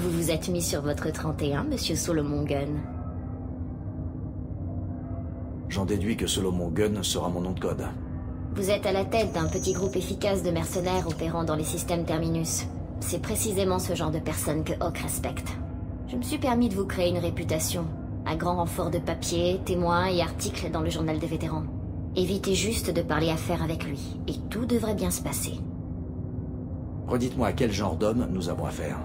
Vous vous êtes mis sur votre 31, monsieur Solomon Gunn. J'en déduis que Solomon Gunn sera mon nom de code. Vous êtes à la tête d'un petit groupe efficace de mercenaires opérant dans les systèmes Terminus. C'est précisément ce genre de personnes que Hawk respecte. Je me suis permis de vous créer une réputation, à grand renfort de papiers, témoins et articles dans le journal des vétérans. Évitez juste de parler affaires avec lui, et tout devrait bien se passer. Redites-moi à quel genre d'homme nous avons affaire.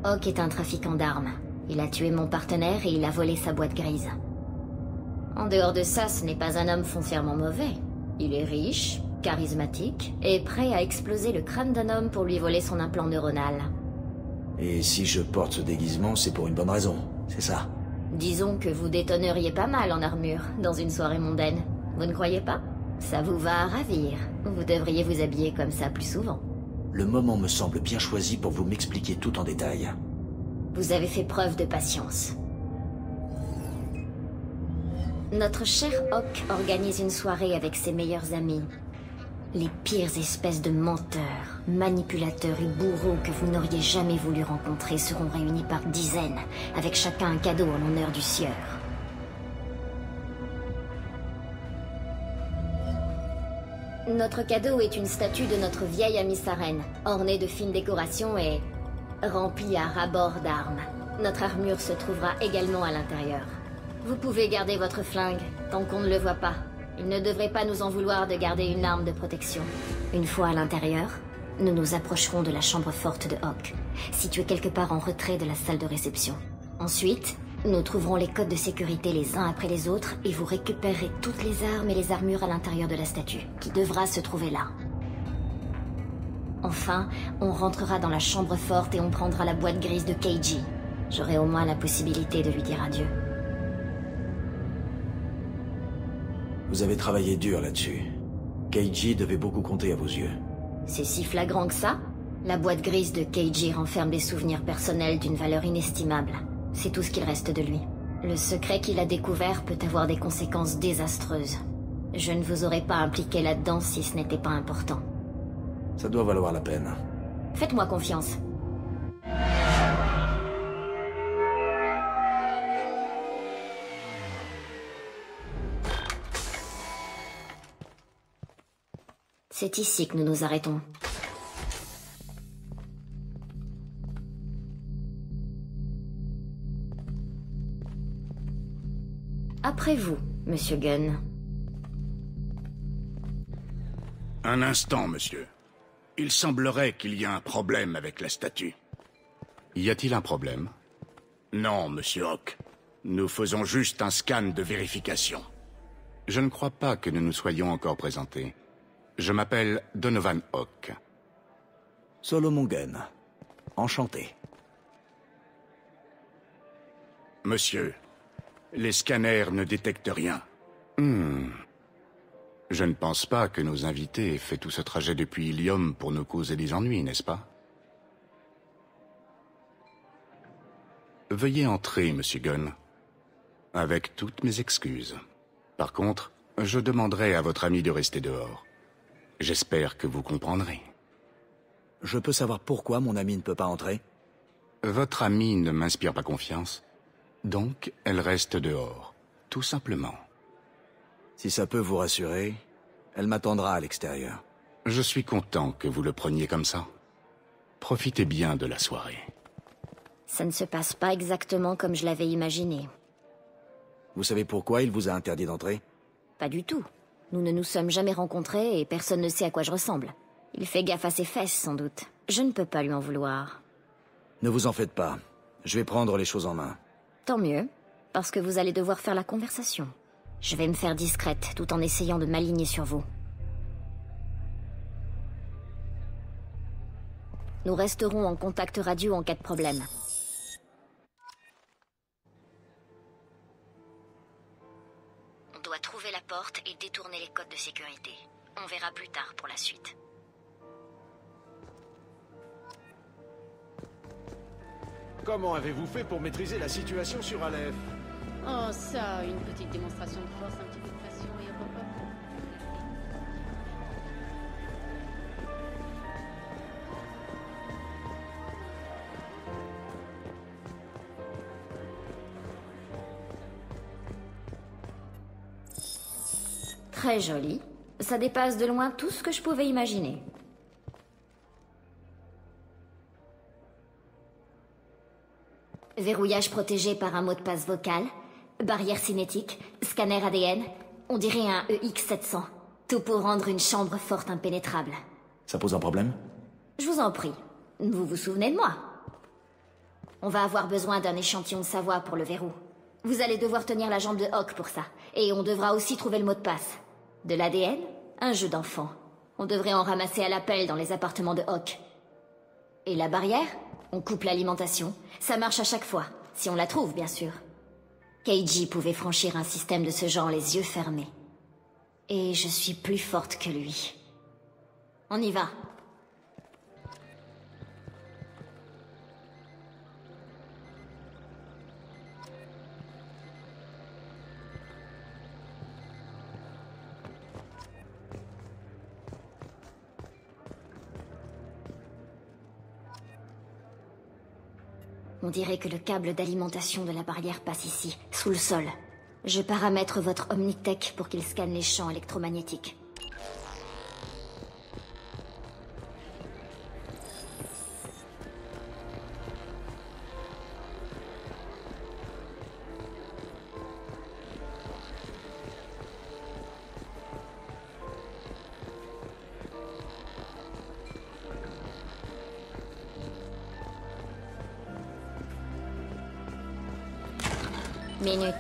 Hawk est un trafiquant d'armes. Il a tué mon partenaire et il a volé sa boîte grise. En dehors de ça, ce n'est pas un homme foncièrement mauvais. Il est riche, charismatique, et prêt à exploser le crâne d'un homme pour lui voler son implant neuronal. Et si je porte ce déguisement, c'est pour une bonne raison, c'est ça? Disons que vous détonneriez pas mal en armure, dans une soirée mondaine. Vous ne croyez pas? Ça vous va à ravir. Vous devriez vous habiller comme ça plus souvent. Le moment me semble bien choisi pour vous m'expliquer tout en détail. Vous avez fait preuve de patience. Notre cher Hawk organise une soirée avec ses meilleurs amis. Les pires espèces de menteurs, manipulateurs et bourreaux que vous n'auriez jamais voulu rencontrer seront réunis par dizaines, avec chacun un cadeau en l'honneur du sieur. Notre cadeau est une statue de notre vieille amie Saren, ornée de fines décorations et remplie à ras-bord d'armes. Notre armure se trouvera également à l'intérieur. Vous pouvez garder votre flingue, tant qu'on ne le voit pas. Il ne devrait pas nous en vouloir de garder une arme de protection. Une fois à l'intérieur, nous nous approcherons de la chambre forte de Hawk, située quelque part en retrait de la salle de réception. Ensuite, nous trouverons les codes de sécurité les uns après les autres et vous récupérerez toutes les armes et les armures à l'intérieur de la statue, qui devra se trouver là. Enfin, on rentrera dans la chambre forte et on prendra la boîte grise de Keiji. J'aurai au moins la possibilité de lui dire adieu. Vous avez travaillé dur là-dessus. Keiji devait beaucoup compter à vos yeux. C'est si flagrant que ça? La boîte grise de Keiji renferme des souvenirs personnels d'une valeur inestimable. C'est tout ce qu'il reste de lui. Le secret qu'il a découvert peut avoir des conséquences désastreuses. Je ne vous aurais pas impliqué là-dedans si ce n'était pas important. Ça doit valoir la peine. Faites-moi confiance. C'est ici que nous nous arrêtons. Après vous, monsieur Gunn. Un instant, monsieur. Il semblerait qu'il y a un problème avec la statue. Y a-t-il un problème? Non, monsieur Hawk. Nous faisons juste un scan de vérification. Je ne crois pas que nous nous soyons encore présentés. Je m'appelle Donovan Hawk. Solomon Gunn. Enchanté. Monsieur, les scanners ne détectent rien. Je ne pense pas que nos invités aient fait tout ce trajet depuis Ilium pour nous causer des ennuis, n'est-ce pas? Veuillez entrer, monsieur Gunn. Avec toutes mes excuses. Par contre, je demanderai à votre ami de rester dehors. J'espère que vous comprendrez. Je peux savoir pourquoi mon amie ne peut pas entrer? Votre amie ne m'inspire pas confiance. Donc, elle reste dehors. Tout simplement. Si ça peut vous rassurer, elle m'attendra à l'extérieur. Je suis content que vous le preniez comme ça. Profitez bien de la soirée. Ça ne se passe pas exactement comme je l'avais imaginé. Vous savez pourquoi il vous a interdit d'entrer? Pas du tout. Nous ne nous sommes jamais rencontrés et personne ne sait à quoi je ressemble. Il fait gaffe à ses fesses, sans doute. Je ne peux pas lui en vouloir. Ne vous en faites pas. Je vais prendre les choses en main. Tant mieux, parce que vous allez devoir faire la conversation. Je vais me faire discrète, tout en essayant de m'aligner sur vous. Nous resterons en contact radio en cas de problème. On doit trouver la porte et détourner les codes de sécurité. On verra plus tard pour la suite. Comment avez-vous fait pour maîtriser la situation sur Aleph? Oh ça, une petite démonstration de force, un petit peu de pression et hop hop hop. Très joli. Ça dépasse de loin tout ce que je pouvais imaginer. Verrouillage protégé par un mot de passe vocal, barrière cinétique, scanner ADN, on dirait un EX700. Tout pour rendre une chambre forte impénétrable. Ça pose un problème? Je vous en prie. Vous vous souvenez de moi? On va avoir besoin d'un échantillon de sa voix pour le verrou. Vous allez devoir tenir la jambe de Hawk pour ça. Et on devra aussi trouver le mot de passe. De l'ADN? Un jeu d'enfant. On devrait en ramasser à l'appel dans les appartements de Hawk. Et la barrière? On coupe l'alimentation. Ça marche à chaque fois. Si on la trouve, bien sûr. Keiji pouvait franchir un système de ce genre les yeux fermés. Et je suis plus forte que lui. On y va. On dirait que le câble d'alimentation de la barrière passe ici, sous le sol. Je paramètre votre Omnitech pour qu'il scanne les champs électromagnétiques. Minute.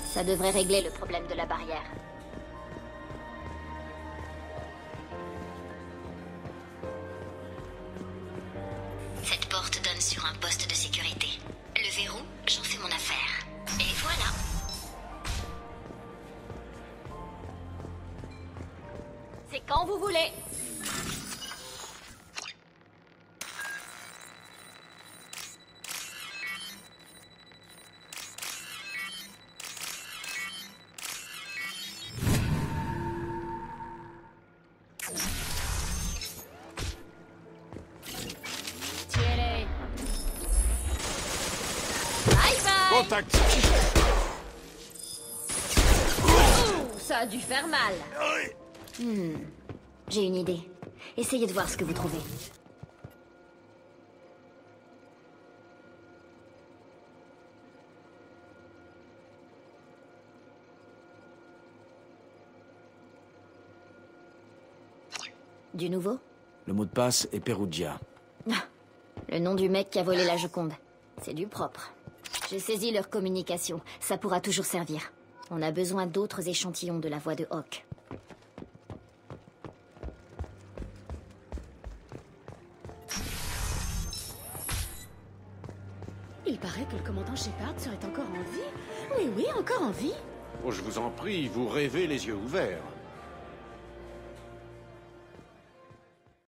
Ça devrait régler le problème de la barrière. Cette porte donne sur un poste de sécurité. Le verrou, j'en fais mon affaire. Et voilà. C'est quand vous voulez. Contact. Ouh, ça a dû faire mal. J'ai une idée. Essayez de voir ce que vous trouvez. Du nouveau? Le mot de passe est Perugia. Le nom du mec qui a volé la Joconde. C'est du propre. J'ai saisi leur communication. Ça pourra toujours servir. On a besoin d'autres échantillons de la voix de Hawk. Il paraît que le commandant Shepard serait encore en vie. Oui, encore en vie. Oh, je vous en prie, vous rêvez les yeux ouverts.